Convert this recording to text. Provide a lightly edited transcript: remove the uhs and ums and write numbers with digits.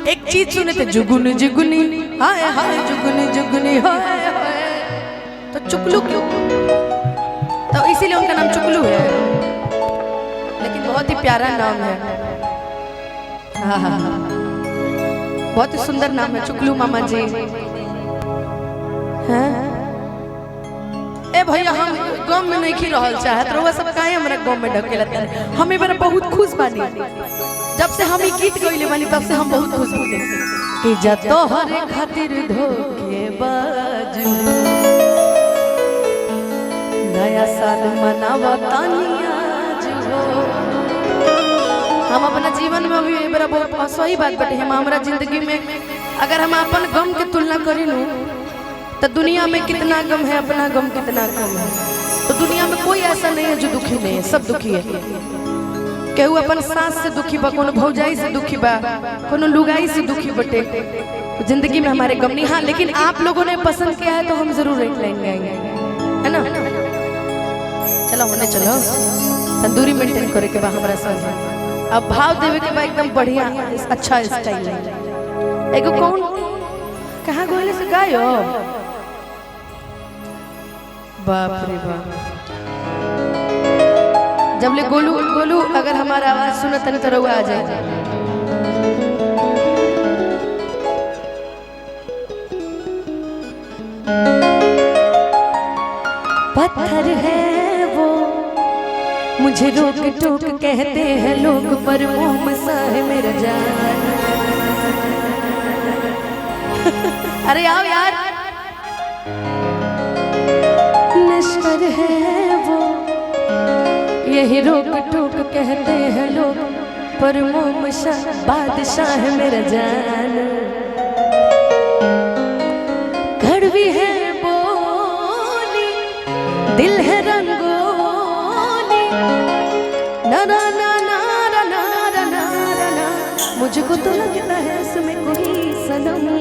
एक चीज सुने थे जुगुन जुगुनी हाय हाय जुगुन जुगुनी हाय हाय, तो चुकलू क्यों? तो इसीलिए उनका नाम चुकलू है, लेकिन बहुत ही प्यारा नाम है। हाँ हाँ हाँ, बहुत ही सुंदर नाम है चुकलू मामा जी। हैं ए भैया हम गांव में नहीं खी रहल चाहत रहुआ सब काहे हमरा गांव में ढकेलत है। हम ए बार बहुत खुश बानी, जब से हम ई गीत गइले बानी तब से हम बहुत खुश बानी कि जा तोहरे खातिर धोखेबाज नया साल मनावा तानी आज हो। हम अपना जीवन में अभी बड़ा बहुत सही बात बटे हम हमारा जिंदगी में अगर हम अपन गम के तुलना करें नु तो दुनिया में कितना गम है, अपना गम कितना कम है। तो दुनिया में कोई ऐसा नहीं है जो दुखी नहीं है, सब दुखी है। केहू अपन सास से दुखी बा, कोनो भौजाई से दुखी बा, कोनो लुगाई से दुखी बटे। तो जिंदगी में हमारे गम नहीं। हाँ लेकिन आप लोगों ने पसंद किया है तो हम जरूर एक लाइन गाएंगे, है ना? चलो होने चलो, तंदूरी मेंटेन करे के बा हमारा साथ। अब भाव देवे के बा एकदम बढ़िया अच्छा स्टाइल है। एगो कौन कहाँ गोले से गायो? बाप रे बाप, जब ले गोलू गोलू अगर हमारा आवाज सुनो तनी तो रहुआ आ जाए। पत्थर है वो मुझे रोक टोक कहते हैं लोग, पर मुंह में सा है मेरा जान। अरे आओ यार। नश्वर है वो यही रोक टोक कहते हैं लोग, पर मोम शाह बादशाह है मेरा जान। कड़वी है बोली दिल है रंगोली, नारा नारा नारा नारा नारा, मुझको तो लगता है इसमें कोई सनम